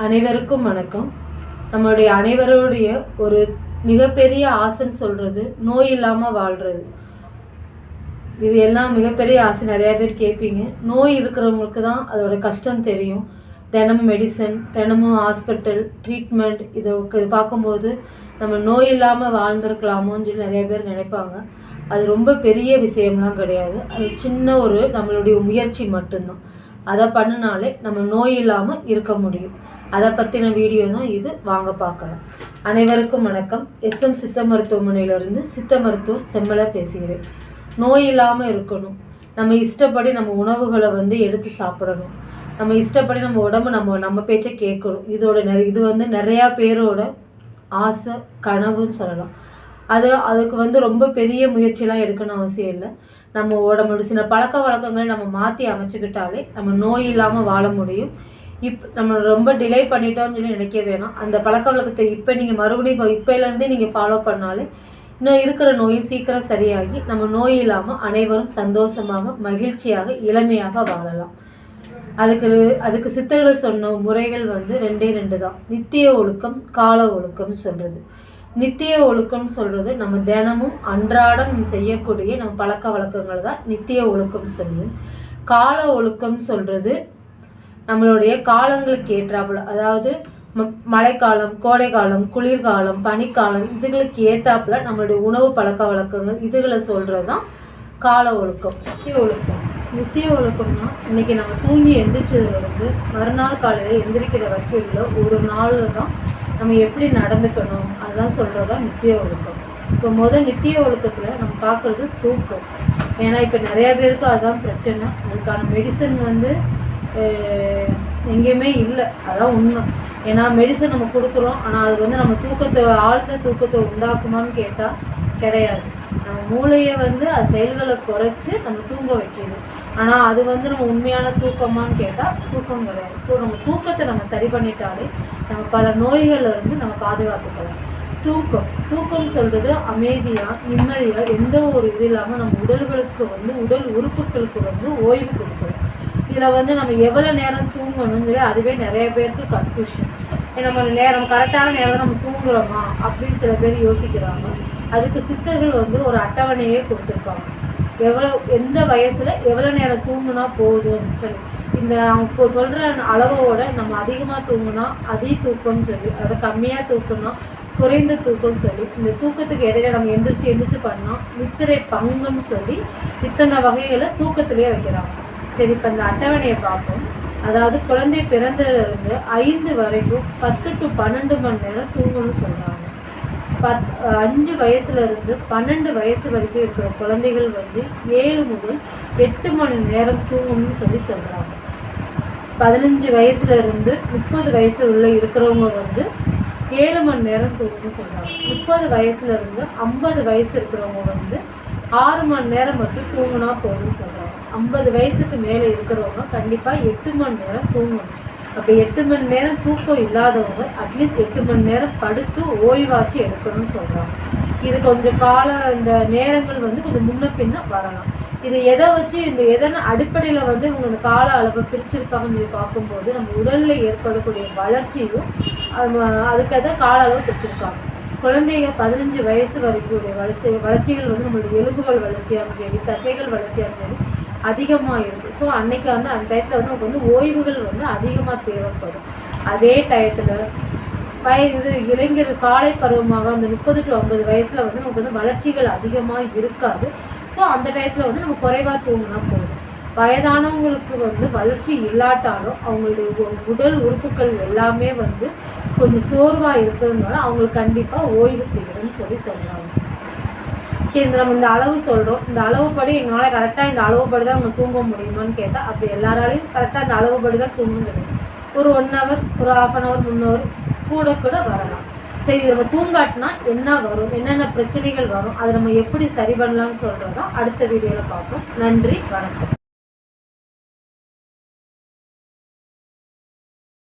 அனைவருக்கும் வணக்கம். நம்மளுடைய அனைவருடைய ஒரு மிகப்பெரிய ஆசைன்னு சொல்கிறது நோய் இல்லாமல் வாழ்கிறது. இது எல்லாம் மிகப்பெரிய ஆசை. நிறையா பேர் கேட்பீங்க. நோய் இருக்கிறவங்களுக்கு தான் அதோட கஷ்டம் தெரியும். தினமும் மெடிசன், தினமும் ஹாஸ்பிட்டல் ட்ரீட்மெண்ட், இதை பார்க்கும்போது நம்ம நோய் இல்லாமல் வாழ்ந்துருக்கலாமோன்னு சொல்லி நிறைய பேர் நினைப்பாங்க. அது ரொம்ப பெரிய விஷயம்லாம் கிடையாது. அது சின்ன ஒரு நம்மளுடைய முயற்சி மட்டும்தான். அதை பண்ணினாலே நம்ம நோய் இல்லாமல் இருக்க முடியும். அதை பற்றின வீடியோ தான் இது. வாங்க பார்க்கலாம். அனைவருக்கும் வணக்கம். SM சித்த மருத்துவமனையிலிருந்து சித்த மருத்துவர் செம்மலை பேசுகிறேன். நோய் இல்லாமல் இருக்கணும். நம்ம இஷ்டப்படி நம்ம உணவுகளை எடுத்து சாப்பிடணும். நம்ம இஷ்டப்படி நம்ம உடம்பு நம்ம பேச்சை கேட்கணும். இது நிறையா பேரோட ஆசை, கனவுன்னு சொல்லலாம். அதுக்கு ரொம்ப பெரிய முயற்சியெலாம் எடுக்கணும் அவசியம் இல்லை. நம்மளோட சில பழக்க வழக்கங்களை நம்ம மாற்றி அமைச்சுக்கிட்டாலே நம்ம நோய் இல்லாமல் வாழ முடியும். நம்ம ரொம்ப டிலே பண்ணிட்டோம்னு சொல்லி நினைக்க வேணாம். அந்த பழக்க வழக்கத்தை இப்போ நீங்கள் மறுபடியும் இப்போலேருந்தே நீங்கள் ஃபாலோ பண்ணாலே இன்னும் இருக்கிற நோயும் சீக்கிரம் சரியாகி நம்ம நோய் இல்லாமல் அனைவரும் சந்தோஷமாக, மகிழ்ச்சியாக, இளமையாக வாழலாம். அதுக்கு சித்தர்கள் சொன்ன முறைகள் 2 தான். நித்திய ஒழுக்கம், கால ஒழுக்கம்னு சொல்கிறது. நித்திய ஒழுக்கம் சொல்கிறது நம்ம தினமும் அன்றாடம் நம்ம செய்யக்கூடிய நம்ம பழக்க வழக்கங்கள் தான் நித்திய ஒழுக்கம் சொல்லுது. கால ஒழுக்கம் சொல்கிறது நம்மளுடைய காலங்களுக்கு ஏற்றாப்புல, அதாவது மழைக்காலம், கோடைக்காலம், குளிர்காலம், பனிக்காலம், இதுகளுக்கு ஏற்றாப்புல நம்மளுடைய உணவு பழக்க வழக்கங்கள் இதுகளை சொல்கிறது தான் கால ஒழுக்கம். நித்திய ஒழுக்கம்னா இன்றைக்கி நம்ம தூங்கி எந்திரிச்சதுலேருந்து மறுநாள் காலையில் எந்திரிக்கிற வரைக்கும் இல்லை ஒரு நாளில் தான் நம்ம எப்படி நடந்துக்கணும் அதெல்லாம் சொல்கிறது தான் நித்திய ஒழுக்கம். இப்போ நித்திய ஒழுக்கத்தில் நம்ம பார்க்குறது தூக்கம். ஏன்னா இப்போ நிறையா பேருக்கு அதுதான் பிரச்சனை. அதுக்கான மெடிசன் எங்கேயுமே இல்லை, அதான் உண்மை. ஏன்னா மெடிசன் நம்ம கொடுக்குறோம், ஆனால் அது நம்ம ஆழ்ந்த தூக்கத்தை உண்டாக்குமான்னு கேட்டால் கிடையாது. நம்ம மூளையை அது செயல்களை குறைச்சி நம்ம தூங்க வைக்கிது. ஆனால் அது நம்ம உண்மையான தூக்கமானு கேட்டால் தூக்கம் கிடையாது. ஸோ நம்ம தூக்கத்தை நம்ம சரி பண்ணிட்டாலே நம்ம பல நோய்களிலிருந்து நம்ம பாதுகாத்துக்கலாம். தூக்கம் சொல்கிறது அமைதியாக, நிம்மதியாக, எந்த ஒரு இது இல்லாமல் நம்ம உடல்களுக்கு உடல் உறுப்புகளுக்கு ஓய்வு கொடுக்கணும். இதில் நம்ம எவ்வளோ நேரம் தூங்கணும்னு அதுவே நிறைய பேருக்கு கன்ஃபியூஷன். நம்ம கரெக்டான நேரம் நம்ம தூங்குறோமா அப்படின்னு சில பேர் யோசிக்கிறாங்க. அதுக்கு சித்தர்கள் ஒரு அட்டவணையே கொடுத்துருக்காங்க. எந்த வயசில் எவ்வளோ நேரம் தூங்குனா போதும்னு சொல்லி. அவங்க சொல்கிற அளவோட நம்ம அதிகமாக தூங்குனா அதி தூக்கம்னு சொல்லி, அதை கம்மியாக தூக்குனா குறைந்த தூக்கம்னு சொல்லி, இந்த தூக்கத்துக்கு இடையில நம்ம எந்திரிச்சு பண்ணால் நித்திரை பங்குன்னு சொல்லி இத்தனை வகைகளை தூக்கத்திலே வைக்கிறாங்க. சரி, இப்போ இந்த அட்டவணையை பார்ப்போம். அதாவது குழந்தை பிறந்ததுலேருந்து 5 வரைக்கும் 10 to 12 மணி நேரம் தூங்கணும்னு சொல்கிறாங்க. 5 வயசுலேருந்து 12 வயசு வரைக்கும் இருக்கிற குழந்தைகள் 7 முதல் 8 மணி நேரம் தூங்கணும்னு சொல்கிறாங்க. 15 வயசுலேருந்து 30 வயசு உள்ள இருக்கிறவங்க 7 மணி நேரம் தூங்கணும்னு சொல்கிறாங்க. 30 வயசுலேருந்து 50 வயசு இருக்கிறவங்க 6 மணி நேரம் மட்டும் தூங்கினா போதும்னு சொல்கிறாங்க. 50 வயசுக்கு மேலே இருக்கிறவங்க கண்டிப்பாக 8 மணி நேரம் தூங்கணும். அப்படி 8 மணி நேரம் தூக்கம் இல்லாதவங்க அட்லீஸ்ட் 8 மணி நேரம் படுத்து ஓய்வாச்சு எடுக்கணும்னு சொல்கிறாங்க. இது கொஞ்சம் இந்த நேரங்கள் கொஞ்சம் முன்ன பின்ன வரலாம். இது எதை வச்சு எதன அடிப்படையில் இவங்க இந்த கால அளவை பிரிச்சிருக்காங்கன்னு சொல்லி பார்க்கும்போது நம்ம உடலில் ஏற்படக்கூடிய வளர்ச்சியும் அதுக்காக கால அளவு பிரிச்சிருக்காங்க. குழந்தைங்க 15 வயசு வரைக்கும் வளர்ச்சிகள் நம்மளுடைய எலும்புகள் வளர்ச்சியாகவும் சரி, தசைகள் வளர்ச்சியாகவும் சரி அதிகமாக இருக்குது. ஸோ அன்னைக்கு அந்த டயத்தில் நமக்கு ஓய்வுகள் அதிகமாக தேவைப்படும். அதே டயத்தில் இளைஞர் காலை பருவமாக அந்த 30 to 50 வயசில் நமக்கு வளர்ச்சிகள் அதிகமாக இருக்காது. ஸோ அந்த டயத்தில் நம்ம குறைவாக தூங்கினா போதும். வயதானவங்களுக்கு வளர்ச்சி இல்லாட்டாலும் அவங்களுடைய உடல் உறுப்புகள் எல்லாமே கொஞ்சம் சோர்வாக இருக்கிறதுனால அவங்களுக்கு கண்டிப்பாக ஓய்வு தேவைன்னு சொல்கிறாங்க. சரி, நம்ம இந்த அளவு சொல்கிறோம். இந்த அளவுப்படி எங்களால் கரெக்டாக இந்த அளவுப்படி தான் நம்ம தூங்க முடியுமான்னு கேட்டால் அப்படி எல்லாராலையும் கரெக்டாக இந்த அளவுப்படி தான் தூங்க முடியும். ஒரு 1 hour, ஒரு 1/2 hour, 1 hour கூட வரலாம். சரி, நம்ம தூங்காட்டினா என்ன வரும், என்னென்ன பிரச்சனைகள் வரும், அதை நம்ம எப்படி சரி பண்ணலாம்னு சொல்கிறதா அடுத்த வீடியோவில் பார்ப்போம். நன்றி, வணக்கம்.